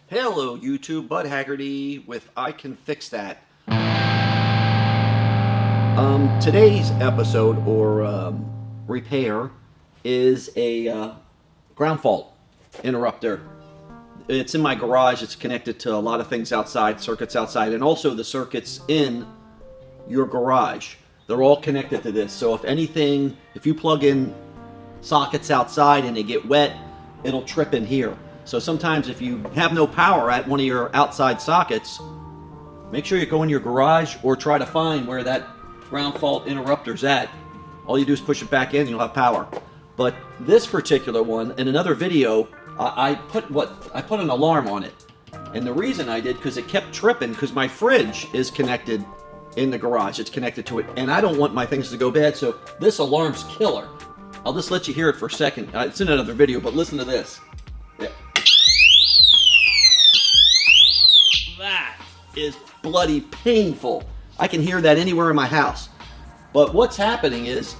Hello YouTube, Bud Haggerty with I Can Fix That. Today's episode or repair is a ground fault interrupter. It's in my garage. It's connected to a lot of things outside, circuits outside, and also the circuits in your garage. They're all connected to this. So if you plug in sockets outside and they get wet, it'll trip in here. So sometimes if you have no power at one of your outside sockets, make sure you go in your garage or try to find where that ground fault interrupter's at. All you do is push it back in and you'll have power. But this particular one, in another video, I put an alarm on it. And the reason I did, because it kept tripping, because my fridge is connected in the garage. It's connected to it, and I don't want my things to go bad, so this alarm's killer. I'll just let you hear it for a second. It's in another video, but listen to this. Yeah. That is bloody painful. I can hear that anywhere in my house. But what's happening is,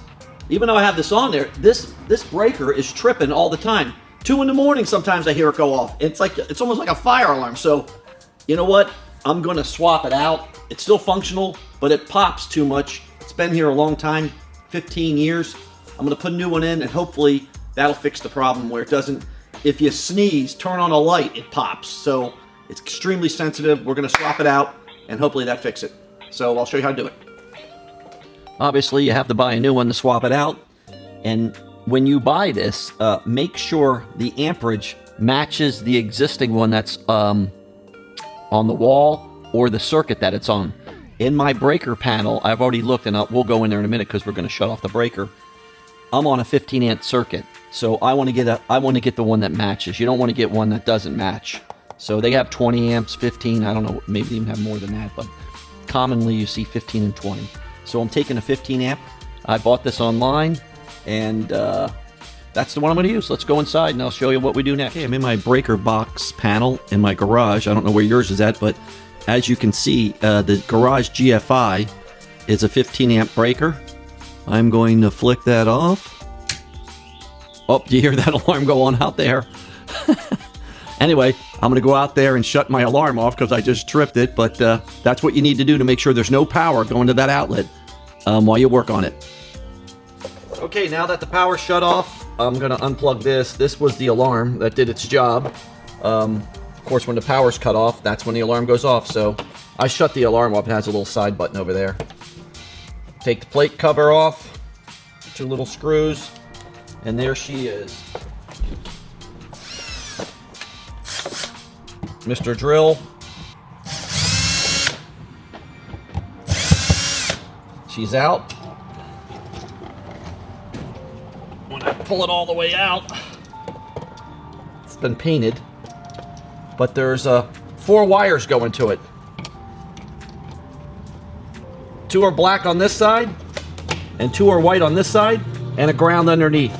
even though I have this on there, this breaker is tripping all the time. 2 in the morning, sometimes I hear it go off. It's almost like a fire alarm. So, you know what? I'm going to swap it out. It's still functional, but it pops too much. It's been here a long time, 15 years. I'm going to put a new one in, and hopefully that'll fix the problem where it doesn't. If you sneeze, turn on a light, it pops. So it's extremely sensitive. We're going to swap it out, and hopefully that fixes it. So I'll show you how to do it. Obviously, you have to buy a new one to swap it out. And when you buy this, make sure the amperage matches the existing one that's on the wall or the circuit that it's on. In my breaker panel, I've already looked, and we'll go in there in a minute because we're going to shut off the breaker. I'm on a 15 amp circuit, so I want to get the one that matches. You don't want to get one that doesn't match. So they have 20 amps, 15. I don't know, maybe they even have more than that, but commonly you see 15 and 20. So I'm taking a 15 amp. I bought this online, and that's the one I'm going to use. Let's go inside, and I'll show you what we do next. Okay, I'm in my breaker box panel in my garage. I don't know where yours is at, but as you can see, the garage GFCI is a 15 amp breaker. I'm going to flick that off. Oh, do you hear that alarm go on out there? Anyway, I'm going to go out there and shut my alarm off because I just tripped it, but that's what you need to do to make sure there's no power going to that outlet while you work on it. Okay, now that the power's shut off, I'm going to unplug this. This was the alarm that did its job. Of course, when the power's cut off, that's when the alarm goes off. So I shut the alarm off. It has a little side button over there. Take the plate cover off, 2 little screws, and there she is. Mr. Drill. She's out. When I pull it all the way out, it's been painted, but there's 4 wires going to it. 2 are black on this side, and 2 are white on this side, and a ground underneath.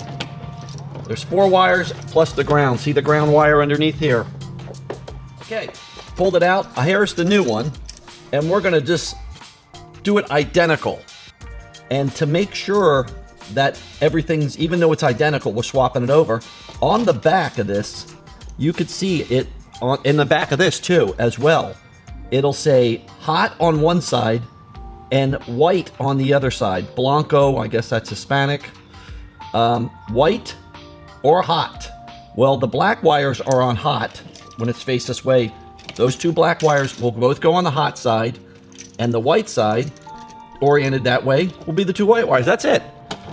There's 4 wires plus the ground. See the ground wire underneath here? Okay, pulled it out. Here's the new one, and we're gonna just do it identical. And to make sure that everything's, even though it's identical, we're swapping it over. On the back of this, you could see it in the back of this too, as well. It'll say hot on one side and white on the other side. Blanco, I guess that's Hispanic. White or hot. Well, the black wires are on hot when it's faced this way. Those 2 black wires will both go on the hot side, and the white side, oriented that way, will be the 2 white wires. That's it.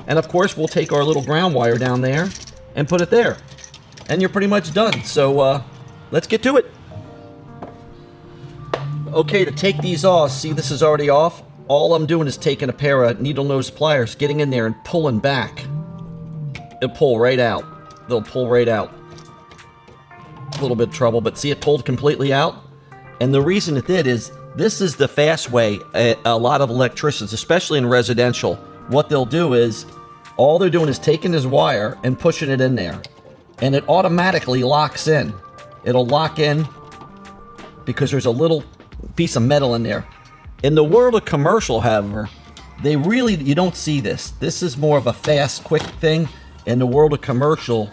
And of course, we'll take our little ground wire down there and put it there. And you're pretty much done. So let's get to it. Okay, to take these off, see this is already off. All I'm doing is taking a pair of needle nose pliers, getting in there and pulling back. It'll pull right out. They'll pull right out. A little bit of trouble, but see it pulled completely out? And the reason it did is, this is the fast way. A lot of electricians, especially in residential, what they'll do is, all they're doing is taking this wire and pushing it in there. And it automatically locks in. It'll lock in because there's a little piece of metal in there. In the world of commercial, however, you don't see this. This is more of a fast, quick thing. In the world of commercial,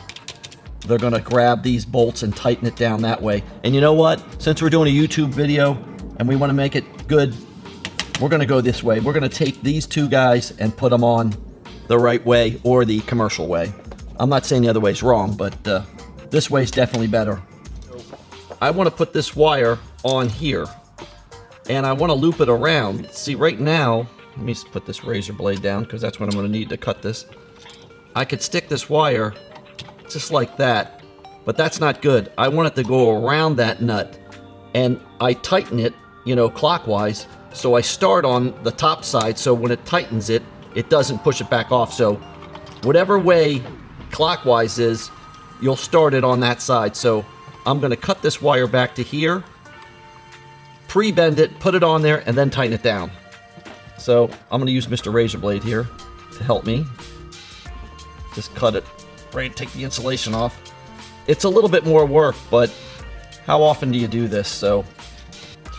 they're gonna grab these bolts and tighten it down that way. And you know what? Since we're doing a YouTube video and we wanna make it good, we're gonna go this way. We're gonna take these two guys and put them on the right way or the commercial way. I'm not saying the other way's wrong, but this way's definitely better. I wanna put this wire on here and I wanna loop it around. See, right now, let me put this razor blade down because that's what I'm gonna need to cut this. I could stick this wire just like that, but that's not good. I want it to go around that nut, and I tighten it, you know, clockwise, so I start on the top side, so when it tightens it, it doesn't push it back off. So whatever way clockwise is, you'll start it on that side. So I'm gonna cut this wire back to here, pre-bend it, put it on there, and then tighten it down. So I'm gonna use Mr. Razor Blade here to help me. Just cut it, right, take the insulation off. It's a little bit more work, but how often do you do this? So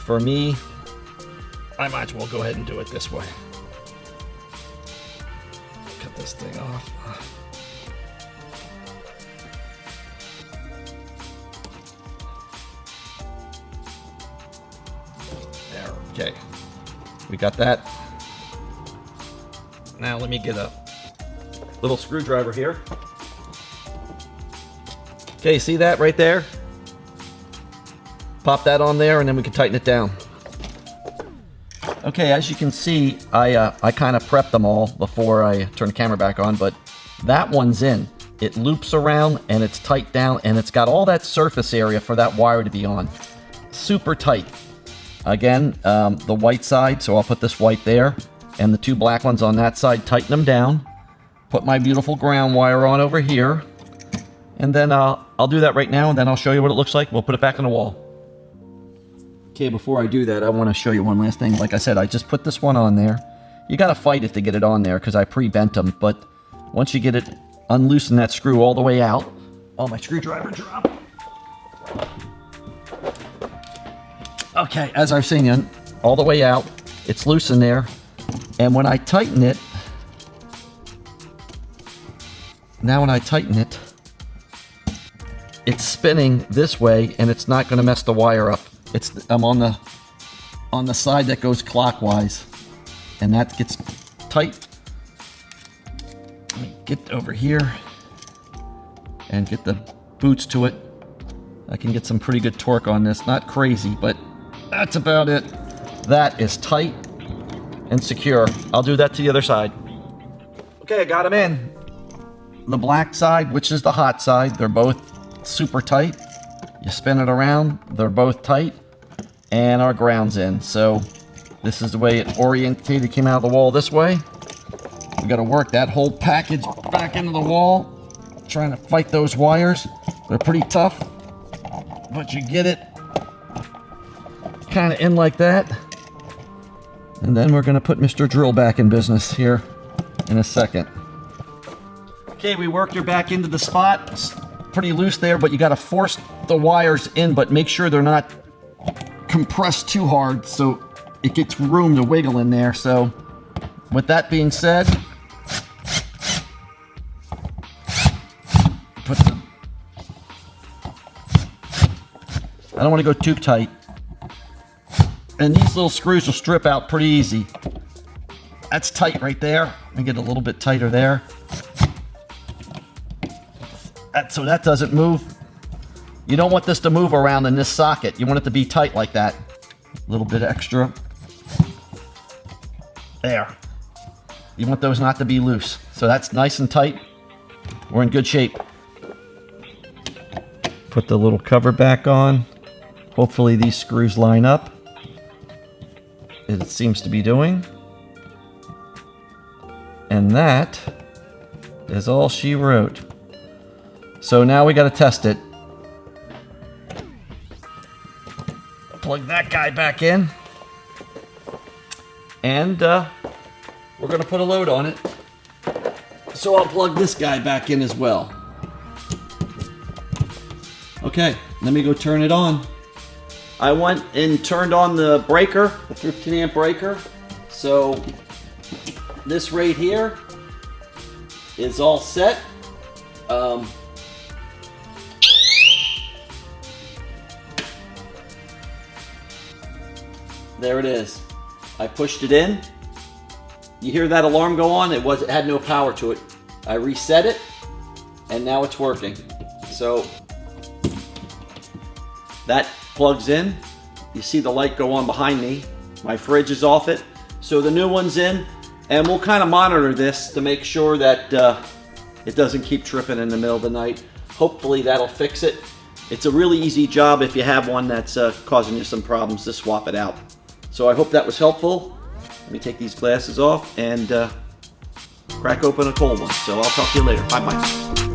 for me, I might as well go ahead and do it this way. Cut this thing off. There, okay. We got that. Now let me get a little screwdriver here. Okay, see that right there? Pop that on there and then we can tighten it down. Okay, as you can see, I kind of prepped them all before I turn the camera back on, but that one's in. It loops around and it's tight down and it's got all that surface area for that wire to be on. Super tight. Again, the white side, so I'll put this white there, and the two black ones on that side, tighten them down. Put my beautiful ground wire on over here, and then I'll do that right now, and then I'll show you what it looks like. We'll put it back on the wall. Okay, before I do that, I want to show you one last thing. Like I said, I just put this one on there. You got to fight it to get it on there because I pre-bent them, but once you get it, unloosen that screw all the way out. Oh, my screwdriver dropped. Okay, as I was saying, all the way out, it's loose in there, and when I tighten it, it's spinning this way, and it's not going to mess the wire up. I'm on the side that goes clockwise, and that gets tight. Let me get over here and get the boots to it. I can get some pretty good torque on this. Not crazy, but that's about it. That is tight and secure. I'll do that to the other side. Okay, I got them in. The black side, which is the hot side, they're both super tight. You spin it around, they're both tight, and our ground's in. So this is the way it orientated, came out of the wall this way. We gotta work that whole package back into the wall, trying to fight those wires. They're pretty tough, but you get it kind of in like that. And then we're gonna put Mr. Drill back in business here in a second. Okay, we worked her back into the spot. It's pretty loose there, but you gotta force the wires in, but make sure they're not compressed too hard so it gets room to wiggle in there. So with that being said, I don't want to go too tight. And these little screws will strip out pretty easy. That's tight right there. Let me get a little bit tighter there. So that doesn't move. You don't want this to move around in this socket. You want it to be tight like that. A little bit extra. There. You want those not to be loose. So that's nice and tight. We're in good shape. Put the little cover back on. Hopefully these screws line up. It seems to be doing. And that is all she wrote. So now we got to test it. Plug that guy back in. And we're going to put a load on it. So I'll plug this guy back in as well. Okay, let me go turn it on. I went and turned on the breaker, the 15 amp breaker. So this right here is all set. there it is. I pushed it in. You hear that alarm go on? It had no power to it. I reset it, and now it's working. So that plugs in. You see the light go on behind me. My fridge is off it. So the new one's in, and we'll kind of monitor this to make sure that it doesn't keep tripping in the middle of the night. Hopefully that'll fix it. It's a really easy job if you have one that's causing you some problems to swap it out. So I hope that was helpful. Let me take these glasses off and crack open a cold one. So I'll talk to you later. Bye-bye.